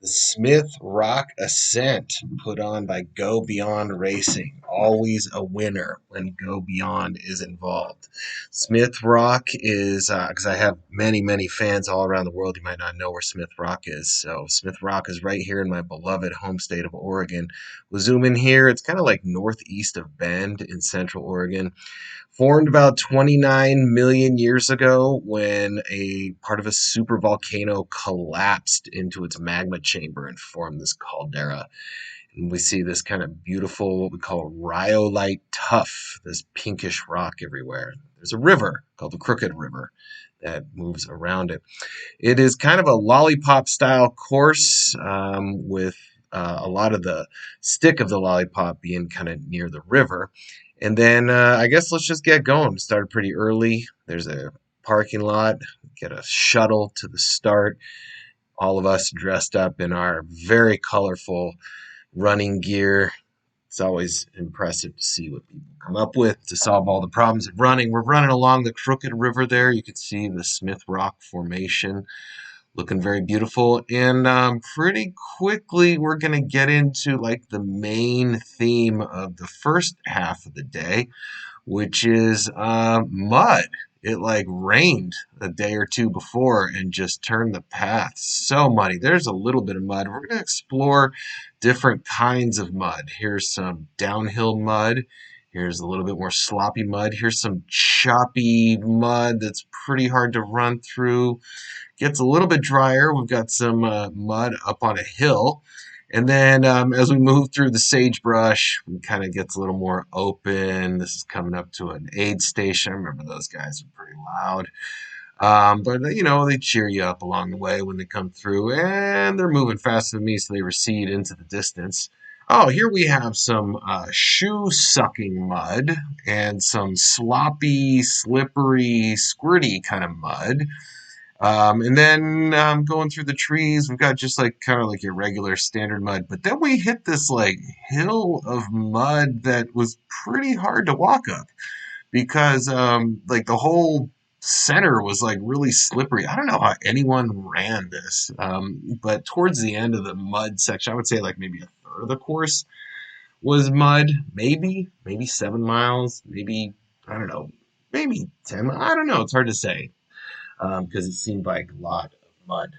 The Smith Rock Ascent, put on by Go Beyond Racing. Always a winner when Go Beyond is involved. Smith Rock is, because I have many fans all around the world, you might not know where Smith Rock is. So, Smith Rock is right here in my beloved home state of Oregon. We'll zoom in here. It's kind of like northeast of Bend in central Oregon. Formed about 29 million years ago when a part of a supervolcano collapsed into its magma chamber and formed this caldera. And we see this kind of beautiful, what we call rhyolite tuff, this pinkish rock everywhere. There's a river called the Crooked River that moves around it. It is kind of a lollipop style course with a lot of the stick of the lollipop being kind of near the river. And then I guess let's just get going. Started pretty early. There's a parking lot, get a shuttle to the start. All of us dressed up in our very colorful running gear. It's always impressive to see what people come up with to solve all the problems of running. We're running along the Crooked River there. You can see the Smith Rock Formation looking very beautiful. And pretty quickly, we're going to get into like the main theme of the first half of the day, which is mud. It like rained a day or two before and just turned the path so muddy. There's a little bit of mud. We're going to explore different kinds of mud. Here's some downhill mud. Here's a little bit more sloppy mud. Here's some choppy mud that's pretty hard to run through. Gets a little bit drier. We've got some mud up on a hill. And then as we move through the sagebrush, it kind of gets a little more open. This is coming up to an aid station. I remember those guys are pretty loud. But, you know, they cheer you up along the way when they come through. And they're moving faster than me, so they recede into the distance. Oh, here we have some shoe-sucking mud and some sloppy, slippery, squirty kind of mud. And then going through the trees, we've got just like kind of like your regular standard mud. But then we hit this like hill of mud that was pretty hard to walk up because like the whole center was like really slippery. I don't know how anyone ran this, but towards the end of the mud section, I would say like maybe a third of the course was mud. Maybe 7 miles, maybe, I don't know, maybe 10. I don't know. It's hard to say because it seemed like a lot of mud.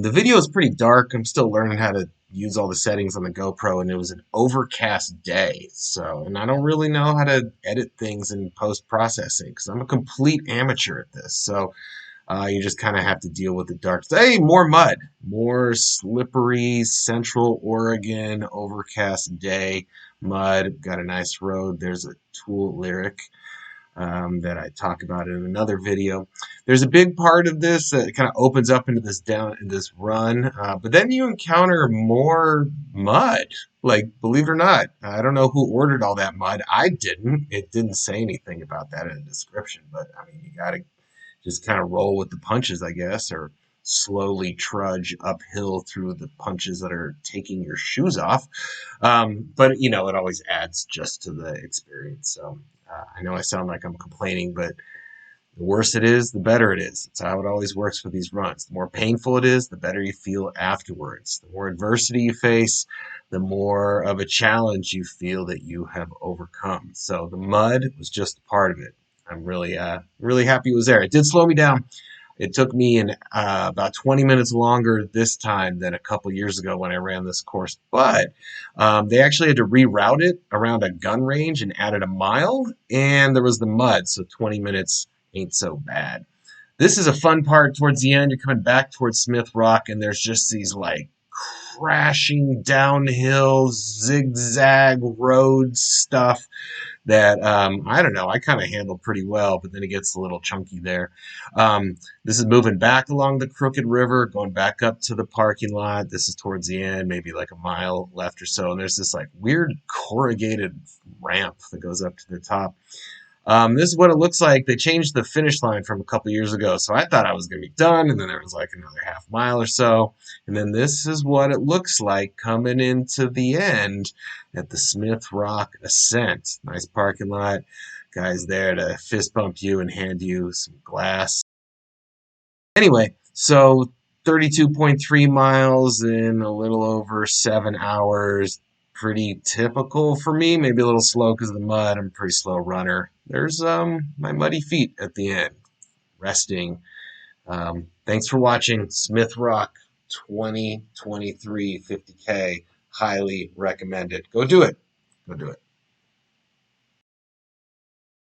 The video is pretty dark. I'm still learning how to use all the settings on the GoPro, and it was an overcast day. So, and I don't really know how to edit things in post-processing because I'm a complete amateur at this. So, you just kind of have to deal with the dark. Hey, more mud, more slippery Central Oregon overcast day mud. Got a nice road. There's a Tool lyric that I talk about in another video. There's a big part of this that kind of opens up into this run, but then you encounter more mud. Like, believe it or not, I don't know who ordered all that mud. I didn't. It didn't say anything about that in the description, but I mean, you gotta just kind of roll with the punches, I guess, or slowly trudge uphill through the punches that are taking your shoes off. But you know, it always adds just to the experience. So I know I sound like I'm complaining, but the worse it is, the better it is. It's how it always works for these runs. The more painful it is, the better you feel afterwards. The more adversity you face, the more of a challenge you feel that you have overcome. So the mud was just a part of it. I'm really happy it was there. It did slow me down. It took me about 20 minutes longer this time than a couple years ago when I ran this course. But they actually had to reroute it around a gun range and added a mile. And there was the mud, so 20 minutes ain't so bad. This is a fun part towards the end. You're coming back towards Smith Rock, and there's just these like crashing downhill zigzag road stuff that I don't know, I kind of handle pretty well, but then it gets a little chunky there. This is moving back along the Crooked River, going back up to the parking lot. This is towards the end, maybe like a mile left or so, and there's this like weird corrugated ramp that goes up to the top. This is what it looks like. They changed the finish line from a couple years ago, so I thought I was going to be done, and then there was like another half mile or so. And then this is what it looks like coming into the end at the Smith Rock Ascent. Nice parking lot. Guys there to fist bump you and hand you some glass. Anyway, so 32.3 miles in a little over 7 hours. Pretty typical for me. Maybe a little slow because of the mud. I'm a pretty slow runner. There's my muddy feet at the end, resting. Thanks for watching Smith Rock 2023 50K. Highly recommended. Go do it. Go do it.